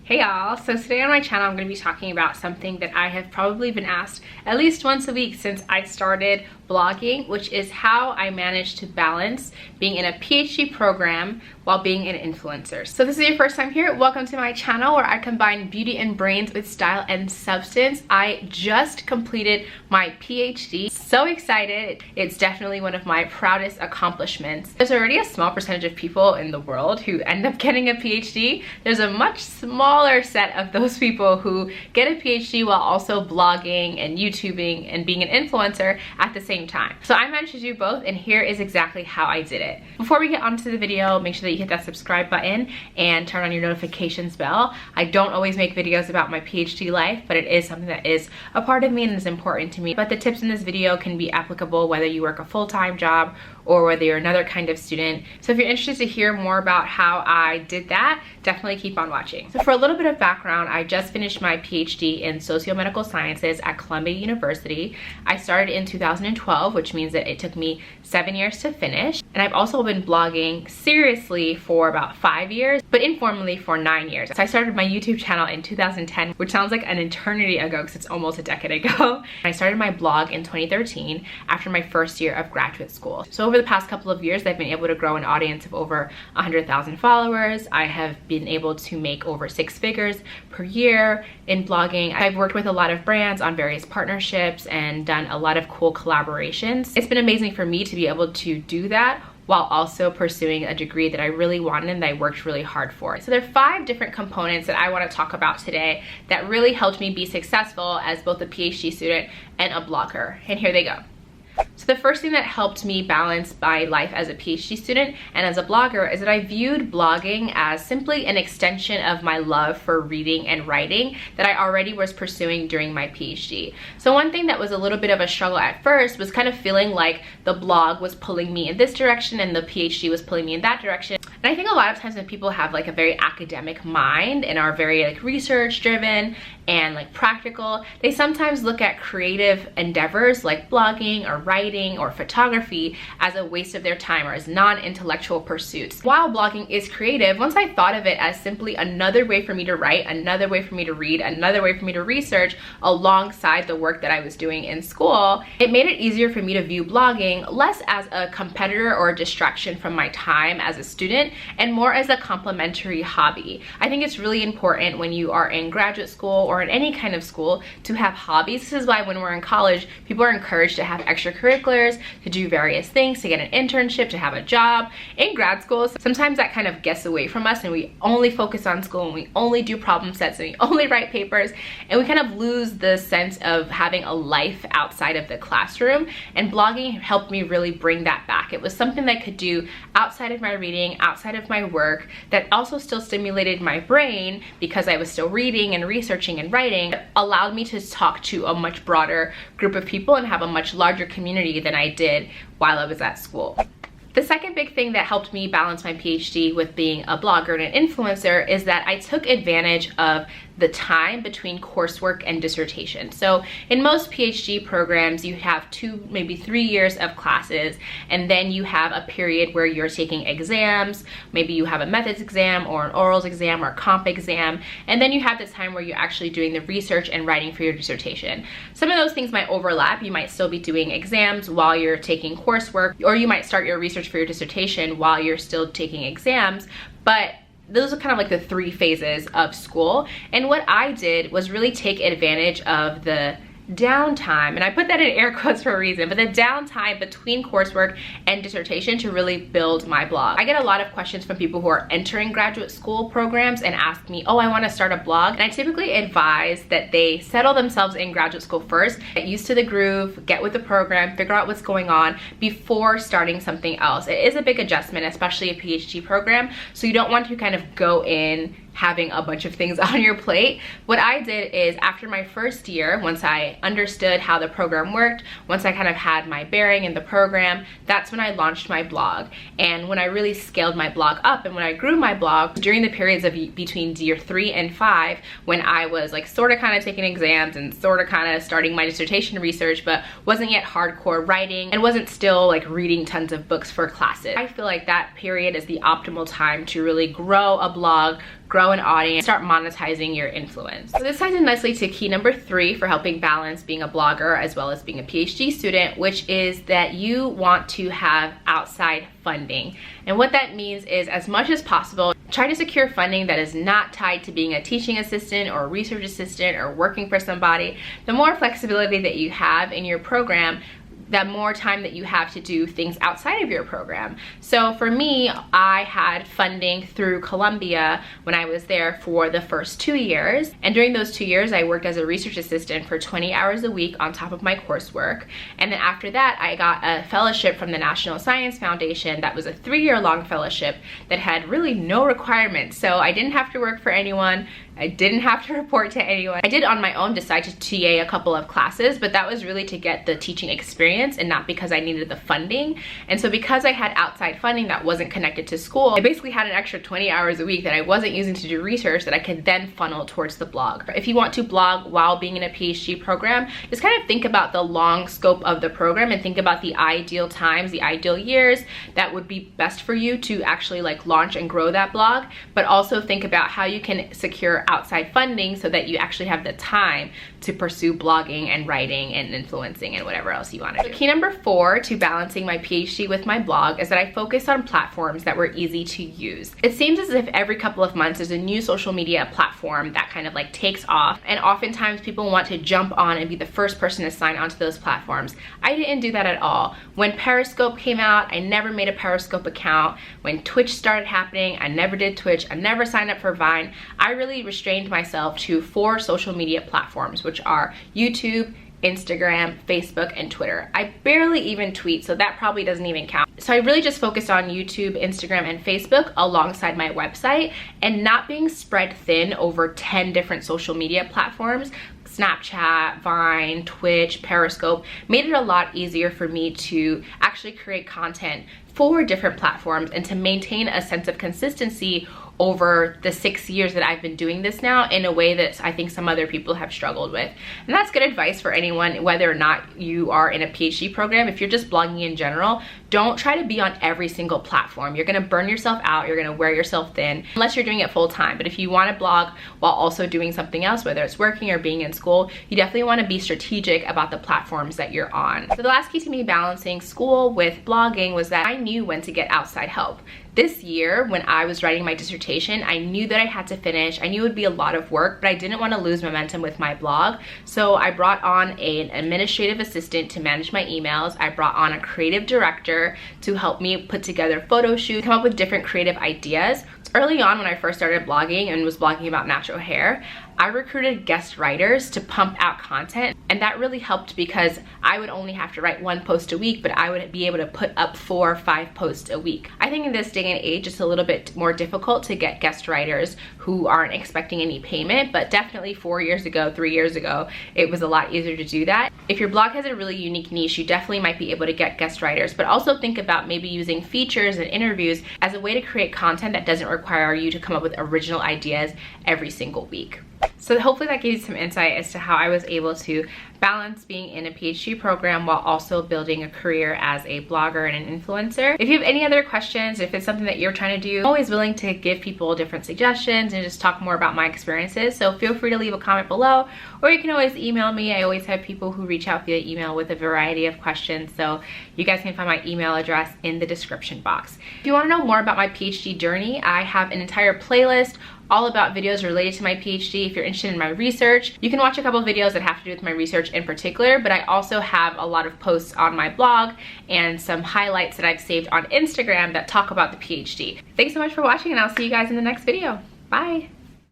Hey y'all, so today on my channel I'm going to be talking about something that I have probably been asked at least once a week since I started blogging, which is how I managed to balance being in a PhD program while being an influencer. So if this is your first time here, welcome to my channel where I combine beauty and brains with style and substance. I just completed my PhD. So excited. It's definitely one of my proudest accomplishments. There's already a small percentage of people in the world who end up getting a PhD. There's a much smaller set of those people who get a PhD while also blogging and YouTubing and being an influencer at the same time. So I managed to do both, and here is exactly how I did it. Before we get onto the video, make sure that you hit that subscribe button and turn on your notifications bell. I don't always make videos about my PhD life, but it is something that is a part of me and is important to me. But the tips in this video can be applicable whether you work a full-time job or whether you're another kind of student. So if you're interested to hear more about how I did that, definitely keep on watching. So for a little bit of background, I just finished my PhD in socio-medical sciences at Columbia University. I started in 2012, which means that it took me 7 years to finish. And I've also been blogging seriously for about 5 years, but informally for 9 years. So I started my YouTube channel in 2010, which sounds like an eternity ago because it's almost a decade ago. I started my blog in 2013 after my first year of graduate school. So over the past couple of years, I've been able to grow an audience of over 100,000 followers. I have been able to make over 6 figures per year in blogging. I've worked with a lot of brands on various partnerships and done a lot of cool collaborations. It's been amazing for me to be able to do that while also pursuing a degree that I really wanted and that I worked really hard for. So there are 5 different components that I want to talk about today that really helped me be successful as both a PhD student and a blogger. And here they go. So the first thing that helped me balance my life as a PhD student and as a blogger is that I viewed blogging as simply an extension of my love for reading and writing that I already was pursuing during my PhD. So one thing that was a little bit of a struggle at first was kind of feeling like the blog was pulling me in this direction and the PhD was pulling me in that direction. And I think a lot of times when people have like a very academic mind and are very like research driven and like practical, they sometimes look at creative endeavors like blogging or writing or photography as a waste of their time or as non-intellectual pursuits. While blogging is creative, once I thought of it as simply another way for me to write, another way for me to read, another way for me to research alongside the work that I was doing in school, it made it easier for me to view blogging less as a competitor or a distraction from my time as a student and more as a complementary hobby. I think it's really important when you are in graduate school or in any kind of school to have hobbies. This is why when we're in college, people are encouraged to have extracurriculars, to do various things, to get an internship, to have a job. In grad school, sometimes that kind of gets away from us and we only focus on school and we only do problem sets and we only write papers and we kind of lose the sense of having a life outside of the classroom. And blogging helped me really bring that back. It was something that I could do outside of my reading, outside of my work, that also still stimulated my brain because I was still reading and researching and writing. It allowed me to talk to a much broader group of people and have a much larger community than I did while I was at school. The second big thing that helped me balance my PhD with being a blogger and an influencer is that I took advantage of the time between coursework and dissertation. So in most PhD programs, you have 2, maybe 3 years of classes, and then you have a period where you're taking exams. Maybe you have a methods exam or an orals exam or a comp exam, and then you have the time where you're actually doing the research and writing for your dissertation. Some of those things might overlap. You might still be doing exams while you're taking coursework, or you might start your research for your dissertation while you're still taking exams, but those are kind of like the 3 phases of school. And what I did was really take advantage of the downtime, and I put that in air quotes for a reason, but the downtime between coursework and dissertation to really build my blog. I get a lot of questions from people who are entering graduate school programs and ask me, oh, I want to start a blog. And I typically advise that they settle themselves in graduate school first, get used to the groove, get with the program, figure out what's going on before starting something else. It is a big adjustment, especially a PhD program, so you don't want to kind of go in having a bunch of things on your plate. What I did is after my first year, once I understood how the program worked, once I kind of had my bearing in the program, that's when I launched my blog. And when I really scaled my blog up and when I grew my blog during the periods of between year 3 and 5, when I was like sort of kind of taking exams and sort of kind of starting my dissertation research, but wasn't yet hardcore writing and wasn't still like reading tons of books for classes. I feel like that period is the optimal time to really grow a blog, grow an audience, start monetizing your influence. So this ties in nicely to key number 3 for helping balance being a blogger as well as being a PhD student, which is that you want to have outside funding. And what that means is, as much as possible, try to secure funding that is not tied to being a teaching assistant or a research assistant or working for somebody. The more flexibility that you have in your program, that more time that you have to do things outside of your program. So for me, I had funding through Columbia when I was there for the first 2 years. And during those 2 years, I worked as a research assistant for 20 hours a week on top of my coursework. And then after that, I got a fellowship from the National Science Foundation that was a 3-year-long fellowship that had really no requirements. So I didn't have to work for anyone. I didn't have to report to anyone. I did on my own decide to TA a couple of classes, but that was really to get the teaching experience and not because I needed the funding. And so because I had outside funding that wasn't connected to school, I basically had an extra 20 hours a week that I wasn't using to do research that I could then funnel towards the blog. If you want to blog while being in a PhD program, just kind of think about the long scope of the program and think about the ideal times, the ideal years that would be best for you to actually like launch and grow that blog, but also think about how you can secure outside funding so that you actually have the time to pursue blogging and writing and influencing and whatever else you want to do. So key number 4 to balancing my PhD with my blog is that I focus on platforms that were easy to use. It seems as if every couple of months there's a new social media platform that kind of like takes off, and oftentimes people want to jump on and be the first person to sign onto those platforms. I didn't do that at all. When Periscope came out, I never made a Periscope account. When Twitch started happening, I never did Twitch. I never signed up for Vine. I really restrained myself to 4 social media platforms, which are YouTube, Instagram, Facebook, and Twitter. I barely even tweet, so that probably doesn't even count. So I really just focused on YouTube, Instagram, and Facebook alongside my website, and not being spread thin over 10 different social media platforms. Snapchat, Vine, Twitch, Periscope made it a lot easier for me to actually create content for different platforms and to maintain a sense of consistency over the 6 years that I've been doing this now in a way that I think some other people have struggled with. And that's good advice for anyone, whether or not you are in a PhD program. If you're just blogging in general, don't try to be on every single platform. You're gonna burn yourself out, you're gonna wear yourself thin, unless you're doing it full time. But if you wanna blog while also doing something else, whether it's working or being in school, you definitely wanna be strategic about the platforms that you're on. So the last key to me balancing school with blogging was that I knew when to get outside help. This year, when I was writing my dissertation, I knew that I had to finish. I knew it would be a lot of work, but I didn't want to lose momentum with my blog. So I brought on an administrative assistant to manage my emails. I brought on a creative director to help me put together photo shoots, come up with different creative ideas. Early on, when I first started blogging and was blogging about natural hair, I recruited guest writers to pump out content, and that really helped because I would only have to write 1 post a week, but I would be able to put up 4 or 5 posts a week. I think in this day and age, it's a little bit more difficult to get guest writers who aren't expecting any payment, but definitely 4 years ago, 3 years ago, it was a lot easier to do that. If your blog has a really unique niche, you definitely might be able to get guest writers, but also think about maybe using features and interviews as a way to create content that doesn't require you to come up with original ideas every single week. So hopefully that gives you some insight as to how I was able to balance being in a PhD program while also building a career as a blogger and an influencer. If you have any other questions, if it's something that you're trying to do, I'm always willing to give people different suggestions and just talk more about my experiences. So feel free to leave a comment below, or you can always email me. I always have people who reach out via email with a variety of questions. So you guys can find my email address in the description box. If you want to know more about my PhD journey, I have an entire playlist all about videos related to my PhD. If you're interested in my research, you can watch a couple of videos that have to do with my research in particular, but I also have a lot of posts on my blog and some highlights that I've saved on Instagram that talk about the PhD. Thanks so much for watching, and I'll see you guys in the next video. Bye.